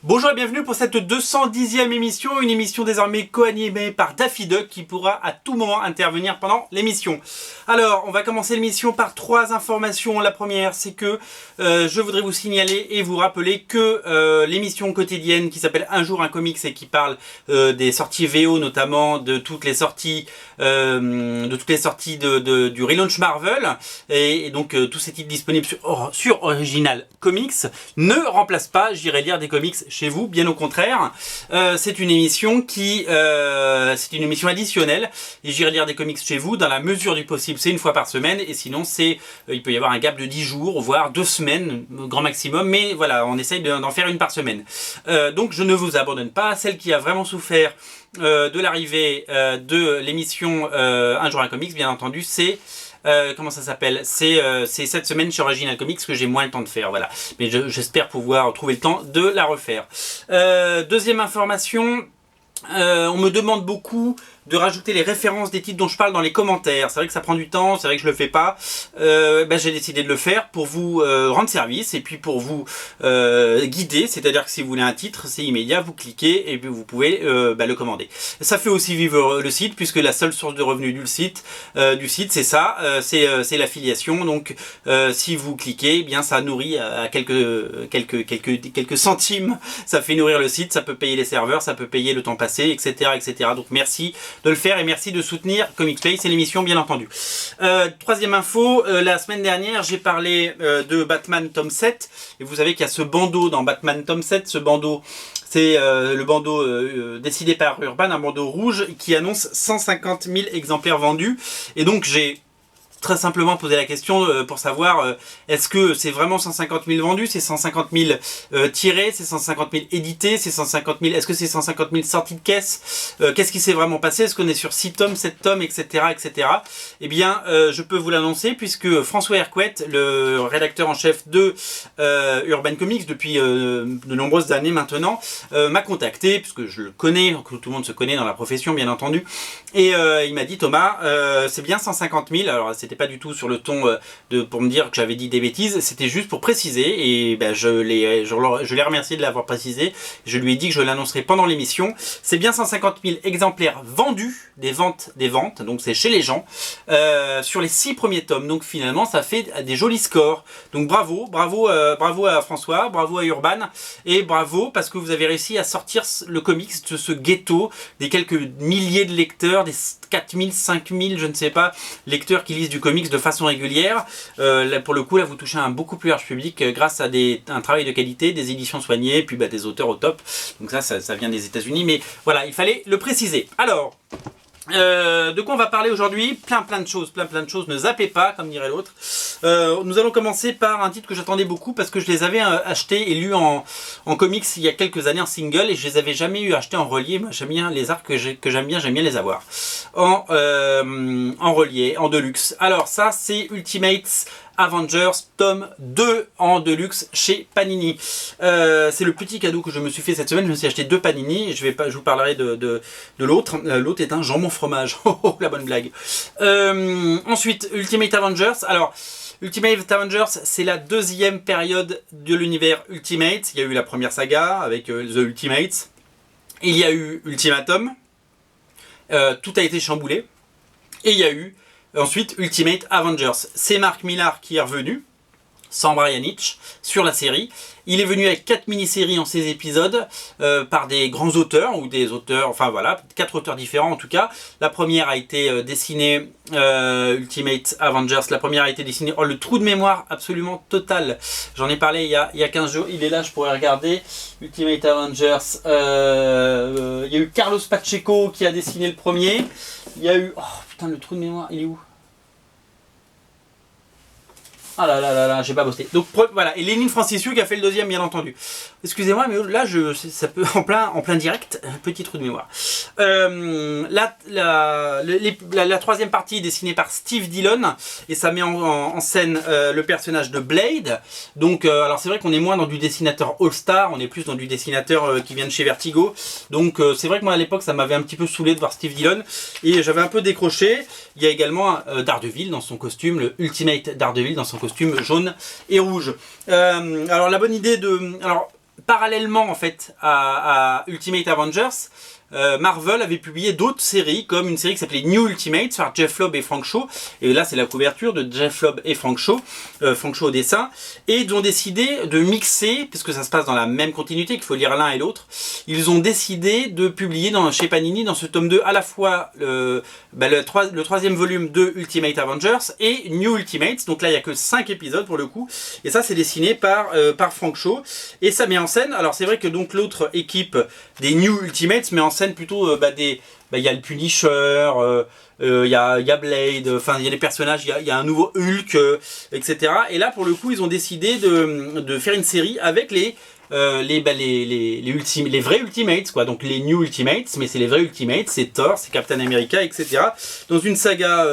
Bonjour et bienvenue pour cette 210e émission, une émission désormais co-animée par Daffy Duck qui pourra à tout moment intervenir pendant l'émission. Alors, on va commencer l'émission par 3 informations. La première, c'est que je voudrais vous signaler et vous rappeler que l'émission quotidienne qui s'appelle Un jour un comics et qui parle des sorties VO, notamment de toutes les sorties du relaunch Marvel et donc tous ces titres disponibles sur Original Comics, ne remplace pas J'irai lire des comics chez vous, bien au contraire. C'est une émission c'est une émission additionnelle et J'irai lire des comics chez vous dans la mesure du possible, c'est une fois par semaine et sinon il peut y avoir un gap de 10 jours voire 2 semaines grand maximum, mais voilà, on essaye d'en faire une par semaine. Donc je ne vous abandonne pas. Celle qui a vraiment souffert de l'arrivée de l'émission Un jour un comics, bien entendu, c'est comment ça s'appelle, c'est cette semaine chez Original Comics que j'ai moins le temps de faire, voilà. Mais j'espère pouvoir trouver le temps de la refaire. Deuxième information, on me demande beaucoup de rajouter les références des titres dont je parle dans les commentaires. C'est vrai que ça prend du temps, c'est vrai que je le fais pas. J'ai décidé de le faire pour vous rendre service et puis pour vous guider. C'est-à-dire que si vous voulez un titre, c'est immédiat, vous cliquez et puis vous pouvez le commander. Ça fait aussi vivre le site puisque la seule source de revenus du site, c'est ça, c'est l'affiliation. Donc si vous cliquez, eh bien ça nourrit à quelques centimes. Ça fait nourrir le site, ça peut payer les serveurs, ça peut payer le temps passé, etc., etc. Donc merci de le faire et merci de soutenir Comic Space et l'émission, bien entendu. Troisième info, la semaine dernière j'ai parlé de Batman tome 7 et vous savez qu'il y a ce bandeau dans Batman tome 7. Ce bandeau, c'est le bandeau décidé par Urban, un bandeau rouge qui annonce 150 000 exemplaires vendus. Et donc j'ai très simplement poser la question pour savoir est-ce que c'est vraiment 150 000 vendus, c'est 150 000 tirés, c'est 150 000 édités, c'est 150 000, est-ce que c'est 150 000 sorties de caisse, qu'est-ce qui s'est vraiment passé, est-ce qu'on est sur 6 tomes, 7 tomes, etc. etc. Eh bien, je peux vous l'annoncer puisque François Hercouet, le rédacteur en chef de Urban Comics depuis de nombreuses années maintenant, m'a contacté, puisque je le connais, tout le monde se connaît dans la profession bien entendu, et il m'a dit Thomas, c'est bien 150 000, alors c'était pas du tout sur le ton pour me dire que j'avais dit des bêtises, c'était juste pour préciser et je l'ai remercié de l'avoir précisé. Je lui ai dit que je l'annoncerai pendant l'émission. C'est bien 150 000 exemplaires vendus, des ventes, donc c'est chez les gens, sur les 6 premiers tomes. Donc finalement ça fait des jolis scores. Donc bravo à François, bravo à Urban et bravo parce que vous avez réussi à sortir le comics de ce ghetto des quelques milliers de lecteurs, des 4000, 5000, je ne sais pas, lecteurs qui lisent du comics de façon régulière. Là, pour le coup, là, vous touchez un beaucoup plus large public grâce à un travail de qualité, des éditions soignées, puis des auteurs au top. Donc ça vient des États-Unis, mais voilà, il fallait le préciser. Alors, de quoi on va parler aujourd'hui? Plein de choses, ne zappez pas, comme dirait l'autre. Nous allons commencer par un titre que j'attendais beaucoup parce que je les avais achetés et lus en comics il y a quelques années en single et je les avais jamais eu achetés en relié. Moi j'aime bien les arcs que j'aime bien les avoir en relié, en deluxe. Alors ça c'est Ultimate Avengers tome 2 en deluxe chez Panini. C'est le petit cadeau que je me suis fait cette semaine. Je me suis acheté 2 Panini. Je vous parlerai de l'autre. L'autre est un jambon fromage. Oh, la bonne blague. Ensuite, Ultimate Avengers. Alors, Ultimate Avengers, c'est la deuxième période de l'univers Ultimate. Il y a eu la première saga avec The Ultimates. Il y a eu Ultimatum. Tout a été chamboulé. Et il y a eu ensuite Ultimate Avengers. C'est Mark Millar qui est revenu, sans Brian Hitch, sur la série. Il est venu avec 4 mini-séries en 16 épisodes par des grands auteurs, ou des auteurs, enfin voilà, 4 auteurs différents en tout cas. La première a été dessinée, Ultimate Avengers, la première a été dessinée, oh le trou de mémoire absolument total. J'en ai parlé il y a 15 jours, il est là, je pourrais regarder. Ultimate Avengers, il y a eu Carlos Pacheco qui a dessiné le premier. Il y a eu, oh putain le trou de mémoire, il est où? Ah là, j'ai pas bossé. Donc voilà, et Lénine Francissiou qui a fait le deuxième, bien entendu. Excusez-moi, mais là, ça peut en plein direct, un petit trou de mémoire. La troisième partie est dessinée par Steve Dillon et ça met en scène le personnage de Blade. Donc, alors c'est vrai qu'on est moins dans du dessinateur All-Star, on est plus dans du dessinateur qui vient de chez Vertigo. Donc, c'est vrai que moi à l'époque, ça m'avait un petit peu saoulé de voir Steve Dillon et j'avais un peu décroché. Il y a également Daredevil dans son costume, le Ultimate Daredevil dans son costume jaune et rouge. Alors la bonne idée de... Alors parallèlement en fait à Ultimate Avengers, Marvel avait publié d'autres séries, comme une série qui s'appelait New Ultimates par Jeff Loeb et Frank Shaw. Et là, c'est la couverture de Jeff Loeb et Frank Shaw au dessin. Et ils ont décidé de mixer, puisque ça se passe dans la même continuité, qu'il faut lire l'un et l'autre. Ils ont décidé de publier chez Panini, dans ce tome 2, à la fois le troisième volume de Ultimate Avengers et New Ultimates. Donc là, il n'y a que 5 épisodes pour le coup. Et ça, c'est dessiné par Frank Shaw. Et ça met en scène, alors c'est vrai que donc l'autre équipe des New Ultimates met en scène plutôt il y a le Punisher, il y a Blade, enfin il y a des personnages, il y a un nouveau Hulk, etc. Et là pour le coup ils ont décidé de faire une série avec les vrais Ultimates, quoi. Donc les New Ultimates, mais c'est les vrais Ultimates, c'est Thor, c'est Captain America, etc. Dans une saga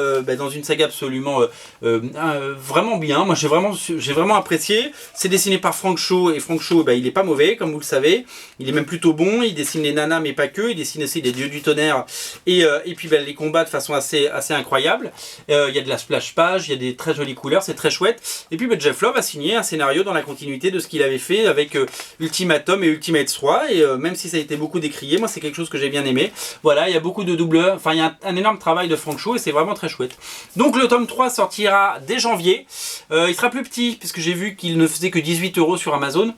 absolument vraiment bien. Moi j'ai vraiment apprécié. C'est dessiné par Frank Shaw, et Frank Shaw il est pas mauvais comme vous le savez. Il est même plutôt bon. Il dessine les nanas mais pas que. Il dessine aussi les dieux du tonnerre et puis les combats de façon assez incroyable. Il y a de la splash page, il y a des très jolies couleurs, c'est très chouette. Et puis Jeff Loeb a signé un scénario dans la continuité de ce qu'il avait fait avec Ultimatum et Ultimate 3, et même si ça a été beaucoup décrié, moi c'est quelque chose que j'ai bien aimé. Voilà, il y a beaucoup de doubleurs, enfin il y a un énorme travail de Frank Shaw et c'est vraiment très chouette. Donc le tome 3 sortira dès janvier. Il sera plus petit puisque j'ai vu qu'il ne faisait que 18 € sur Amazon.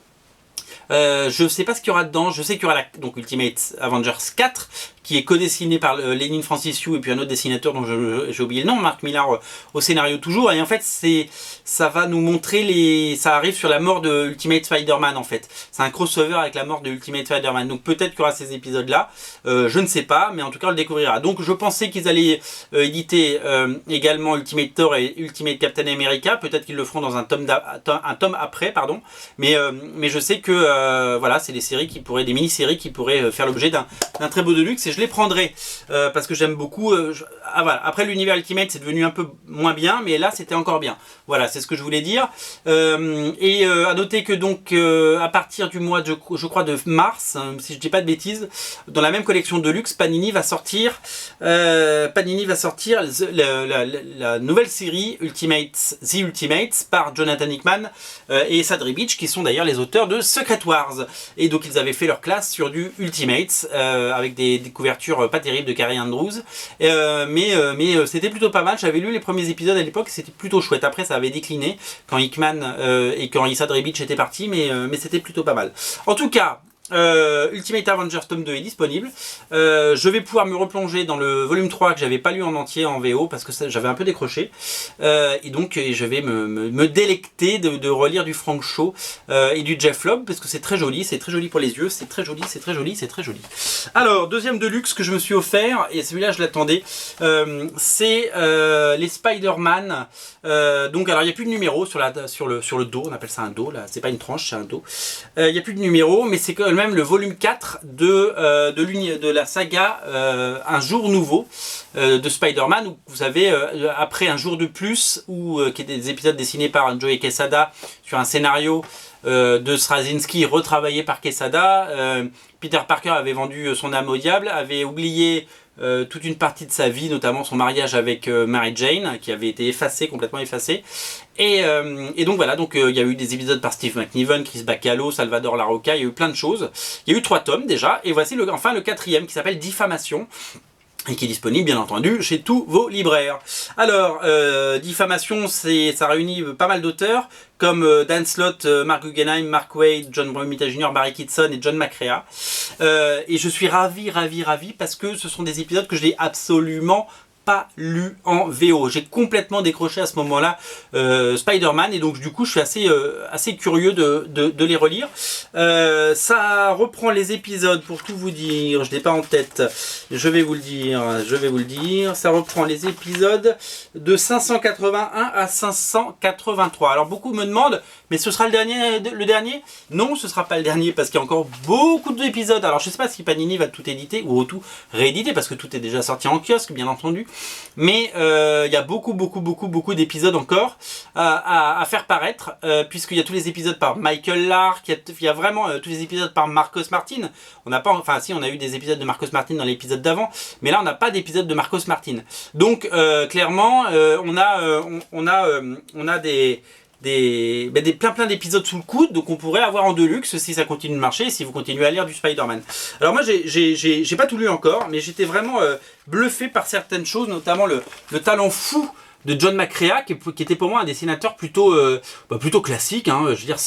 Je ne sais pas ce qu'il y aura dedans. Je sais qu'il y aura donc Ultimate Avengers 4 qui est co-dessiné par Lénine Francis Yu et puis un autre dessinateur dont j'ai oublié le nom, Mark Millar au scénario toujours. Et en fait ça va nous montrer ça arrive sur la mort de Ultimate Spider-Man en fait. C'est un crossover avec la mort de Ultimate Spider-Man. Donc peut-être qu'il y aura ces épisodes là. Je ne sais pas, mais en tout cas on le découvrira. Donc je pensais qu'ils allaient éditer également Ultimate Thor et Ultimate Captain America. Peut-être qu'ils le feront dans un tome après, pardon. Mais je sais que voilà, c'est des mini-séries qui pourraient faire l'objet d'un très beau deluxe, et je les prendrai parce que j'aime beaucoup. Voilà. Après l'univers Ultimate c'est devenu un peu moins bien, mais là c'était encore bien. Voilà, c'est ce que je voulais dire. À noter que donc à partir du mois je crois de mars, si je dis pas de bêtises, dans la même collection de luxe, Panini va sortir la nouvelle série The Ultimates par Jonathan Hickman et Sadri Beach, qui sont d'ailleurs les auteurs de Secret Wars. Et donc ils avaient fait leur classe sur du Ultimates avec des couvertures pas terribles de Carrie Andrews, mais c'était plutôt pas mal. J'avais lu les premiers épisodes à l'époque, c'était plutôt chouette. Après ça avait décliné quand Hickman et quand Sadri Beach étaient partis, mais c'était plutôt pas mal. En tout cas, Ultimate Avengers tome 2 est disponible. Je vais pouvoir me replonger dans le volume 3 que j'avais pas lu en entier en VO parce que j'avais un peu décroché, et donc je vais me délecter de relire du Frank Shaw et du Jeff Loeb parce que c'est très joli pour les yeux, c'est très joli. Alors deuxième deluxe que je me suis offert, et celui-là je l'attendais, c'est les Spider-Man. Donc alors il n'y a plus de numéro sur le dos, on appelle ça un dos là, c'est pas une tranche, c'est un dos. Il n'y a plus de numéro, mais c'est quand même le volume 4 de la saga Un jour nouveau de Spider-Man, où vous savez, après Un jour de plus, qui est des épisodes dessinés par Joe Quesada sur un scénario de Straczynski retravaillé par Quesada. Peter Parker avait vendu son âme au diable, avait oublié toute une partie de sa vie, notamment son mariage avec Mary Jane, qui avait été complètement effacé. Et donc voilà, il y a eu des épisodes par Steve McNiven, Chris Bacalo, Salvador Larroca, il y a eu plein de choses. Il y a eu 3 tomes déjà, et voici enfin le 4e qui s'appelle Diffamation, et qui est disponible bien entendu chez tous vos libraires. Alors, Diffamation, ça réunit pas mal d'auteurs, comme Dan Slott, Mark Guggenheim, Mark Waid, John Romita Jr., Barry Kitson et John McCrea. Et je suis ravi parce que ce sont des épisodes que je n'ai absolument pas lu en VO. J'ai complètement décroché à ce moment-là Spider-Man, et donc du coup je suis assez curieux de les relire. Ça reprend les épisodes, pour tout vous dire, je n'ai pas en tête, je vais vous le dire, ça reprend les épisodes de 581 à 583. Alors beaucoup me demandent, mais ce sera le dernier? Non, ce sera pas le dernier, parce qu'il y a encore beaucoup d'épisodes. Alors je sais pas si Panini va tout éditer ou tout rééditer, parce que tout est déjà sorti en kiosque bien entendu, mais il y a beaucoup d'épisodes encore à faire paraître, puisqu'il y a tous les épisodes par Michael Lark, il y a vraiment tous les épisodes par Marcos Martin. On n'a pas, enfin si, on a eu des épisodes de Marcos Martin dans l'épisode d'avant, mais là on n'a pas d'épisode de Marcos Martin. Donc clairement on a plein d'épisodes sous le coude, donc on pourrait avoir en deluxe si ça continue de marcher, si vous continuez à lire du Spider-Man. Alors moi j'ai pas tout lu encore, mais j'étais vraiment bluffé par certaines choses, notamment le talent fou de John McCrea, qui était pour moi un dessinateur plutôt classique, hein, je veux dire,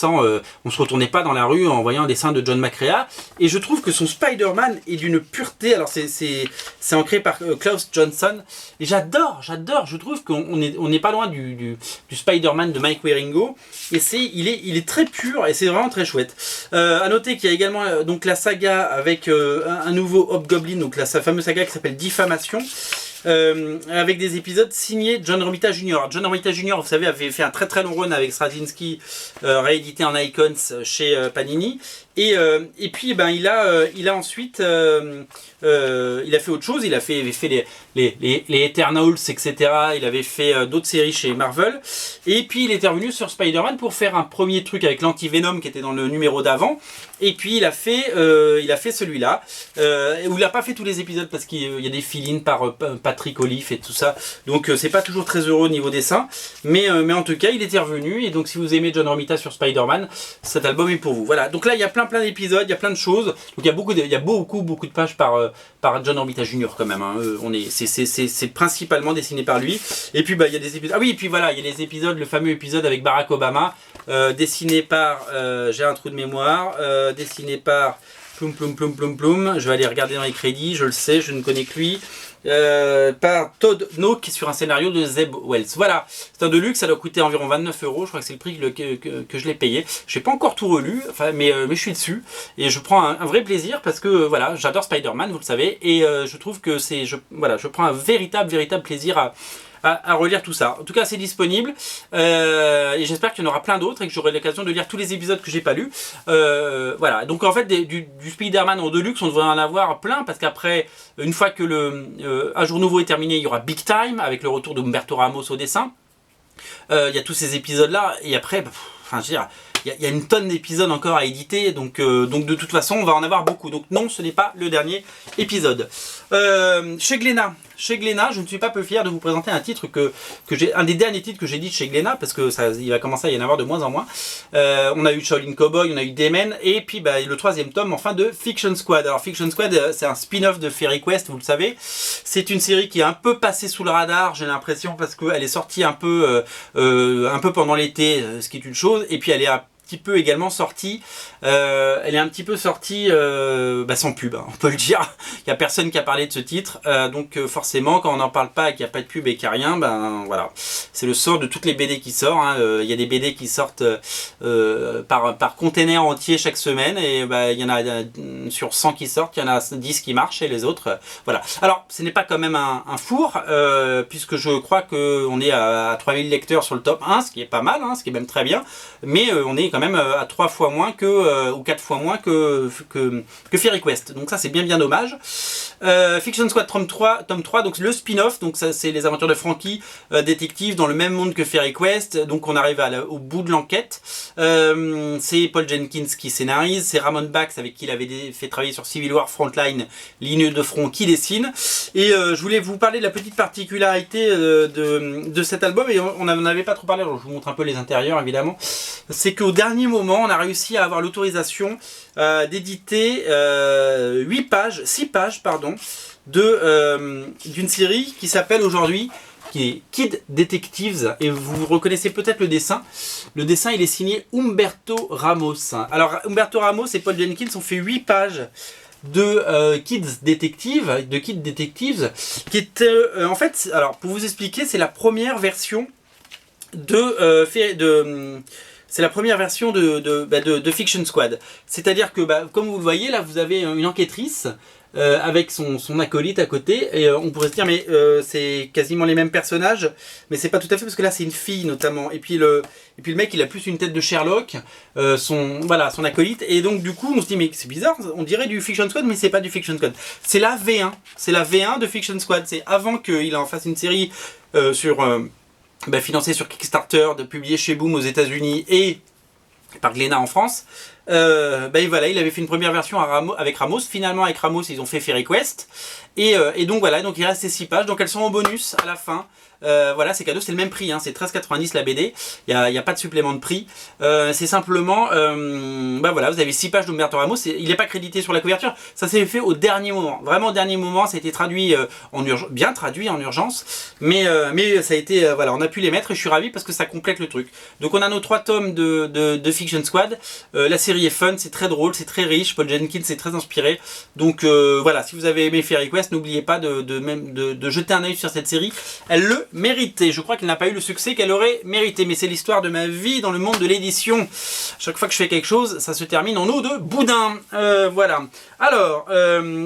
on se retournait pas dans la rue en voyant un dessin de John McCrea, et je trouve que son Spider-Man est d'une pureté, alors c'est ancré par Klaus Johnson, et j'adore, je trouve qu'on n'est pas loin du Spider-Man de Mike Wieringo, et il est très pur, et c'est vraiment très chouette. À noter qu'il y a également donc la saga avec un nouveau Hobgoblin, donc sa fameuse saga qui s'appelle Diffamation, avec des épisodes signés John Romita Jr. John Romita Jr., vous savez, avait fait un très très long run avec Straczynski, réédité en Icons chez Panini. Et puis il a ensuite il a fait autre chose, il a fait les Eternals, etc. Il avait fait d'autres séries chez Marvel. Et puis il était revenu sur Spider-Man pour faire un premier truc avec l'anti-Venom qui était dans le numéro d'avant. Et puis il a fait celui-là, où il n'a pas fait tous les épisodes parce qu'il y a des fill-ins par Patrick Olive et tout ça. Donc c'est pas toujours très heureux au niveau dessin. Mais en tout cas il était revenu. Et donc si vous aimez John Romita sur Spider-Man, cet album est pour vous. Voilà, donc là il y a plein d'épisodes, il y a plein de choses. Donc il y a beaucoup de pages par John Romita Jr. quand même. Hein. C'est principalement dessiné par lui. Et puis il y a des épisodes. Ah oui, et puis voilà, il y a les épisodes, le fameux épisode avec Barack Obama, dessiné par, j'ai un trou de mémoire, dessiné par Ploum. Je vais aller regarder dans les crédits, je le sais, je ne connais que lui. Par Todd Nook qui est sur un scénario de Zeb Wells. Voilà, c'est un deluxe, ça doit coûter environ 29 €, je crois que c'est le prix que je l'ai payé. Je n'ai pas encore tout relu, mais je suis dessus et je prends un vrai plaisir parce que voilà, j'adore Spider-Man, vous le savez, et je trouve que je prends un véritable plaisir à relire tout ça. En tout cas, c'est disponible et j'espère qu'il y en aura plein d'autres et que j'aurai l'occasion de lire tous les épisodes que j'ai pas lus. Voilà, donc en fait du Spider-Man en deluxe, on devrait en avoir plein parce qu'après, une fois que Un jour nouveau est terminé, il y aura Big Time avec le retour de Humberto Ramos au dessin. Il y a tous ces épisodes là et après, je veux dire, il y a une tonne d'épisodes encore à éditer, donc de toute façon on va en avoir beaucoup. Donc non, ce n'est pas le dernier épisode. Chez Glénat, je ne suis pas peu fier de vous présenter un titre un des derniers titres que j'ai dit chez Glénat, parce que il va commencer à y en avoir de moins en moins. On a eu Shaolin Cowboy, on a eu Demen, et puis le troisième tome enfin de Fiction Squad. Alors Fiction Squad, c'est un spin-off de Fairy Quest, vous le savez. C'est une série qui est un peu passée sous le radar, j'ai l'impression, parce qu'elle est sortie un peu pendant l'été, ce qui est une chose, et puis elle est un petit peu également sortie, sans pub, hein, on peut le dire. Il n'y a personne qui a parlé de ce titre, donc forcément quand on n'en parle pas et qu'il n'y a pas de pub et qu'il n'y a rien, voilà, c'est le sort de toutes les BD qui sortent. Hein. Il y a des BD qui sortent par container entier chaque semaine, et il y en a sur 100 qui sortent, il y en a 10 qui marchent et les autres, voilà. Alors ce n'est pas quand même un four, puisque je crois qu'on est à 3000 lecteurs sur le top 1, ce qui est pas mal, hein, ce qui est même très bien, mais on est quand même à 3 fois moins ou 4 fois moins que Fairy Quest. Donc ça c'est bien dommage. Fiction Squad tome 3, donc le spin-off, donc ça c'est les aventures de Frankie, détective dans le même monde que Fairy Quest. Donc on arrive au bout de l'enquête. C'est Paul Jenkins qui scénarise, c'est Ramon Bax avec qui il avait fait travailler sur Civil War Frontline, ligne de front, qui dessine. Et je voulais vous parler de la petite particularité de cet album, et on n'en avait pas trop parlé, alors je vous montre un peu les intérieurs évidemment. C'est qu'au dernier moment, on a réussi à avoir l'autorisation d'éditer 6 pages d'une série qui s'appelle aujourd'hui, qui est Kid Detectives, et vous reconnaissez peut-être le dessin. Le dessin, il est signé Humberto Ramos. Alors Humberto Ramos et Paul Jenkins ont fait 8 pages de Kid Detectives, qui est en fait, alors pour vous expliquer, c'est la première version c'est la première version de Fiction Squad. C'est-à-dire que, comme vous le voyez, là, vous avez une enquêtrice avec son acolyte à côté, et on pourrait se dire, mais c'est quasiment les mêmes personnages, mais c'est pas tout à fait, parce que là, c'est une fille, notamment. Et puis le mec, il a plus une tête de Sherlock, son acolyte, et donc, du coup, on se dit, mais c'est bizarre, on dirait du Fiction Squad, mais c'est pas du Fiction Squad. C'est la V1. C'est la V1 de Fiction Squad. C'est avant qu'il en fasse une série financé sur Kickstarter, publié chez Boom aux États-Unis et par Glénat en France. voilà, il avait fait une première version avec Ramos. Finalement, avec Ramos, ils ont fait Fairy Quest. Et donc voilà, donc il reste ces 6 pages. Donc elles sont en bonus à la fin. Voilà, c'est cadeau, c'est le même prix, hein, c'est 13,90 la BD, il n'y a pas de supplément de prix, c'est simplement, voilà, vous avez 6 pages d'Humberto Ramos, il n'est pas crédité sur la couverture, ça s'est fait au dernier moment, vraiment au dernier moment, ça a été traduit bien traduit en urgence, mais ça a été, voilà, on a pu les mettre et je suis ravi parce que ça complète le truc. Donc on a nos 3 tomes de Fiction Squad, la série est fun, c'est très drôle, c'est très riche, Paul Jenkins est très inspiré, donc voilà, si vous avez aimé Fairy Quest, n'oubliez pas de jeter un œil sur cette série, elle le mérité. Je crois qu'elle n'a pas eu le succès qu'elle aurait mérité, mais c'est l'histoire de ma vie dans le monde de l'édition. Chaque fois que je fais quelque chose, ça se termine en eau de boudin. Voilà. Alors,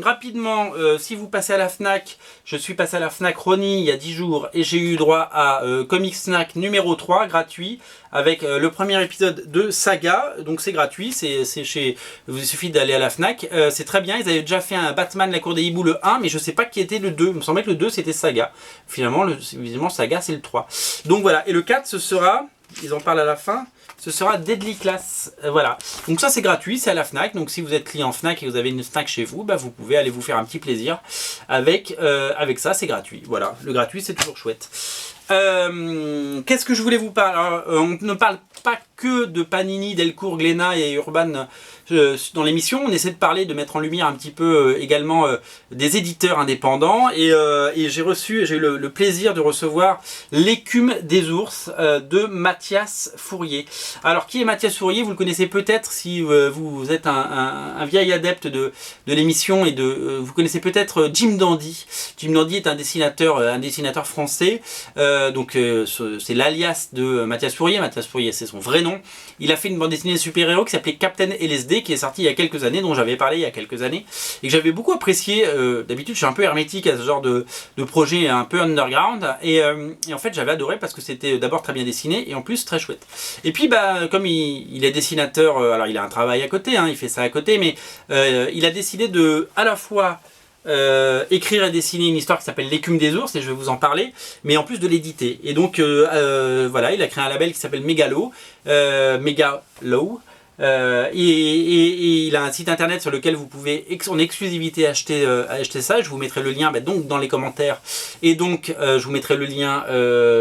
rapidement, si vous passez à la Fnac, je suis passé à la Fnac Rony il y a 10 jours et j'ai eu droit à Comic Snack numéro 3 gratuit avec le premier épisode de Saga, donc c'est gratuit, c'est chez, il suffit d'aller à la Fnac, c'est très bien, ils avaient déjà fait un Batman la cour des hiboux le 1, mais je sais pas qui était le 2, il me semblait que le 2 c'était Saga, finalement visiblement Saga c'est le 3, donc voilà, et le 4 ce sera, ils en parlent à la fin, ce sera Deadly Class, voilà, donc ça c'est gratuit, c'est à la Fnac, donc si vous êtes client Fnac et que vous avez une Fnac chez vous, bah, vous pouvez aller vous faire un petit plaisir avec ça, c'est gratuit, voilà, le gratuit c'est toujours chouette. Qu'est-ce que je voulais vous parler? Alors, on ne parle pas que de Panini, Delcourt, Glénat et Urban dans l'émission. On essaie de parler, de mettre en lumière un petit peu également des éditeurs indépendants. Et j'ai eu le plaisir de recevoir L'écume des ours de Mathias Fourier. Alors, qui est Mathias Fourier? Vous le connaissez peut-être si vous êtes un vieil adepte de l'émission et vous connaissez peut-être Jim Dandy. Jim Dandy est un dessinateur français. Donc c'est l'alias de Mathias Fourier. Mathias Fourier, c'est son vrai nom. Il a fait une bande dessinée de super-héros qui s'appelait Captain LSD, qui est sortie il y a quelques années, dont j'avais parlé il y a quelques années, et que j'avais beaucoup apprécié. D'habitude, je suis un peu hermétique à ce genre de projet un peu underground, et en fait, j'avais adoré parce que c'était d'abord très bien dessiné, et en plus très chouette. Et puis, bah, comme il est dessinateur, alors il a un travail à côté, hein, il fait ça à côté, mais il a décidé de, à la fois, écrire et dessiner une histoire qui s'appelle L'écume des ours, et je vais vous en parler, mais en plus de l'éditer. Et donc voilà, il a créé un label qui s'appelle Megalo, et il a un site internet sur lequel vous pouvez en exclusivité acheter ça. Je vous mettrai le lien donc dans les commentaires, et donc je vous mettrai le lien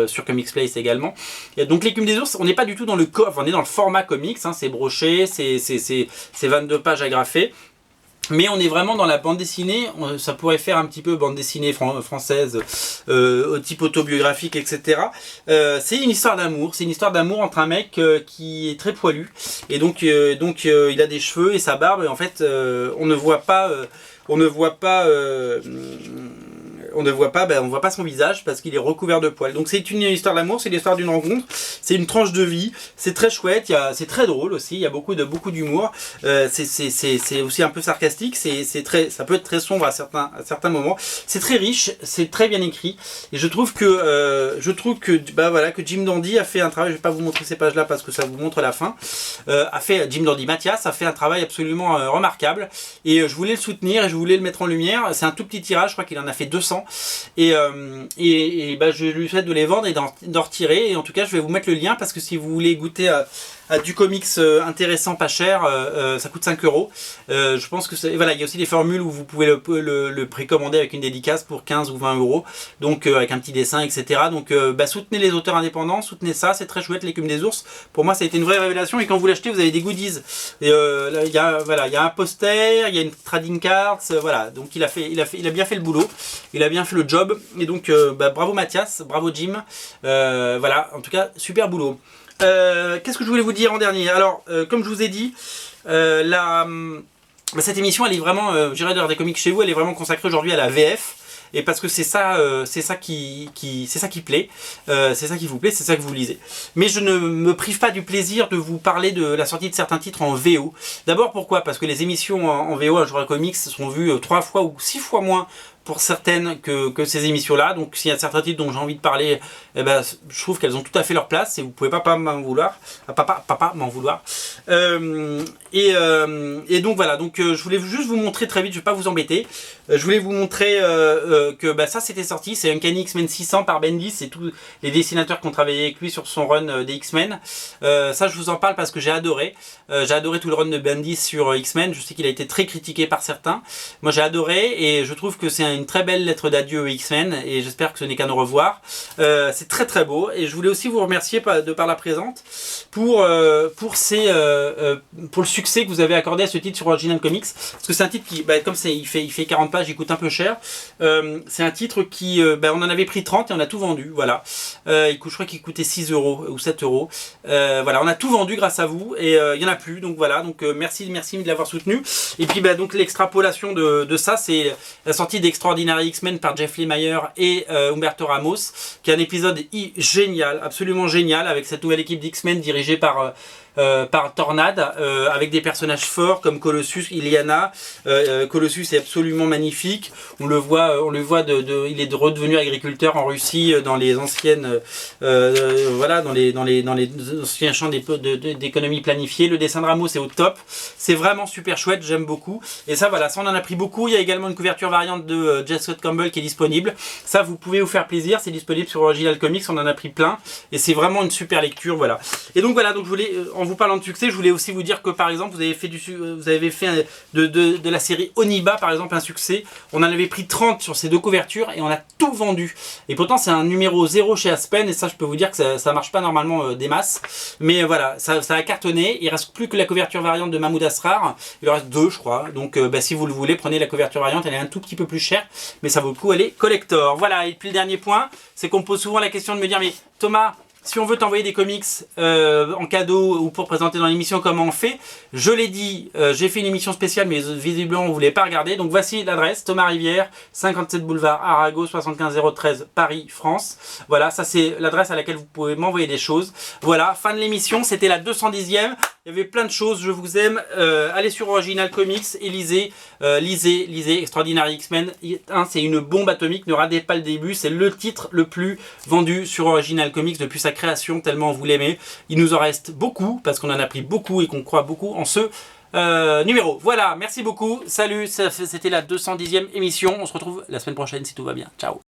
sur Comics Place également. Et donc L'écume des ours, on n'est pas du tout dans le on est dans le format comics, hein, c'est broché, c'est 22 pages agrafées. Mais on est vraiment dans la bande dessinée, ça pourrait faire un petit peu bande dessinée française, au type autobiographique, etc. C'est une histoire d'amour, entre un mec qui est très poilu, et donc il a des cheveux et sa barbe, et en fait on ne voit pas son visage parce qu'il est recouvert de poils. Donc c'est une histoire d'amour, c'est l'histoire d'une rencontre, c'est une tranche de vie, c'est très chouette, c'est très drôle aussi, il y a beaucoup d'humour, c'est aussi un peu sarcastique, ça peut être très sombre à certains moments, c'est très riche, c'est très bien écrit, et je trouve que Jim Dandy a fait un travail, je vais pas vous montrer ces pages là parce que ça vous montre la fin, Jim Dandy, Mathias a fait un travail absolument remarquable, et je voulais le soutenir et je voulais le mettre en lumière. C'est un tout petit tirage, je crois qu'il en a fait 200, et je lui souhaite de les vendre et d'en retirer, et en tout cas je vais vous mettre le lien parce que si vous voulez goûter à du comics intéressant, pas cher, ça coûte 5 €. Je pense que voilà, il y a aussi des formules où vous pouvez le précommander avec une dédicace pour 15 ou 20 €, donc avec un petit dessin, etc. Donc soutenez les auteurs indépendants, soutenez ça, c'est très chouette. L'écume des ours, pour moi ça a été une vraie révélation, et quand vous l'achetez vous avez des goodies. Il y a un poster, il y a une trading cards, voilà, donc il a bien fait le boulot, il a bien fait le job, et donc bravo Mathias, bravo Jim, voilà, en tout cas super boulot. Qu'est-ce que je voulais vous dire en dernier? Alors, comme je vous ai dit, cette émission, elle est vraiment, j'irai dans des comics chez vous, elle est vraiment consacrée aujourd'hui à la VF. Et parce que c'est ça qui plaît, c'est ça qui vous plaît, c'est ça que vous lisez. Mais je ne me prive pas du plaisir de vous parler de la sortie de certains titres en VO. D'abord pourquoi? Parce que les émissions en VO à Joueur Comics sont vues 3 fois ou 6 fois moins pour certaines que ces émissions-là. Donc s'il y a certains titres dont j'ai envie de parler, eh ben, je trouve qu'elles ont tout à fait leur place et vous pouvez pas m'en vouloir. Papa m'en vouloir. Et donc voilà, donc je voulais juste vous montrer très vite, je vais pas vous embêter. Je voulais vous montrer que ça c'était sorti, c'est Uncanny X-Men 600 par Bendis et tous les dessinateurs qui ont travaillé avec lui sur son run des X-Men. Ça je vous en parle parce que j'ai adoré. J'ai adoré tout le run de Bendis sur X-Men. Je sais qu'il a été très critiqué par certains. Moi j'ai adoré et je trouve que c'est une très belle lettre d'adieu aux X-Men et j'espère que ce n'est qu'à nous revoir. C'est très très beau et je voulais aussi vous remercier de par la présente pour le succès que vous avez accordé à ce titre sur Original Comics, parce que c'est un titre qui, comme il fait 40 pages, il coûte un peu cher. C'est un titre qui, on en avait pris 30 et on a tout vendu, voilà. Je crois qu'il coûtait 6 euros ou 7 euros. Voilà, on a tout vendu grâce à vous et il n'y en a plus, donc voilà, donc merci de l'avoir soutenu. Et puis donc l'extrapolation de ça, c'est la sortie d'Extraordinary X-Men par Jeff Lemire et Humberto Ramos, qui est un épisode génial, absolument génial, avec cette nouvelle équipe d'X-Men dirigée par Tornade, avec des personnages forts comme Colossus, Illyana. Colossus est absolument magnifique. On le voit, il est redevenu agriculteur en Russie dans les anciennes, voilà, dans les anciens champs d'économie planifiée. Le dessin de Ramos est au top. C'est vraiment super chouette, j'aime beaucoup. Et ça, voilà, ça on en a pris beaucoup. Il y a également une couverture variante de J. Scott Campbell qui est disponible. Ça, vous pouvez vous faire plaisir. C'est disponible sur Original Comics. On en a pris plein. Et c'est vraiment une super lecture, voilà. Et donc voilà, donc je voulais, en vous parlant de succès, je voulais aussi vous dire que par exemple, vous avez fait de la série Oniba, par exemple, un succès. On en avait pris 30 sur ces deux couvertures et on a tout vendu. Et pourtant, c'est un numéro 0 chez Aspen. Et ça, je peux vous dire que ça marche pas normalement des masses. Mais voilà, ça a cartonné. Il reste plus que la couverture variante de Mahmoud Asrar. Il en reste 2, je crois. Donc, si vous le voulez, prenez la couverture variante. Elle est un tout petit peu plus chère, mais ça vaut le coup. Elle est collector. Voilà. Et puis le dernier point, c'est qu'on me pose souvent la question de me dire, mais Thomas, si on veut t'envoyer des comics en cadeau ou pour présenter dans l'émission, comment on fait? Je l'ai dit, j'ai fait une émission spéciale, mais visiblement vous ne voulez pas regarder. Donc voici l'adresse, Thomas Rivière, 57 boulevard Arago, 75013 Paris, France. Voilà, ça c'est l'adresse à laquelle vous pouvez m'envoyer des choses. Voilà, fin de l'émission, c'était la 210e. Il y avait plein de choses, je vous aime. Allez sur Original Comics et lisez Extraordinary X-Men. C'est une bombe atomique, ne ratez pas le début. C'est le titre le plus vendu sur Original Comics depuis sa création, tellement vous l'aimez. Il nous en reste beaucoup, parce qu'on en a pris beaucoup et qu'on croit beaucoup en ce numéro. Voilà, merci beaucoup. Salut, c'était la 210e émission. On se retrouve la semaine prochaine si tout va bien. Ciao.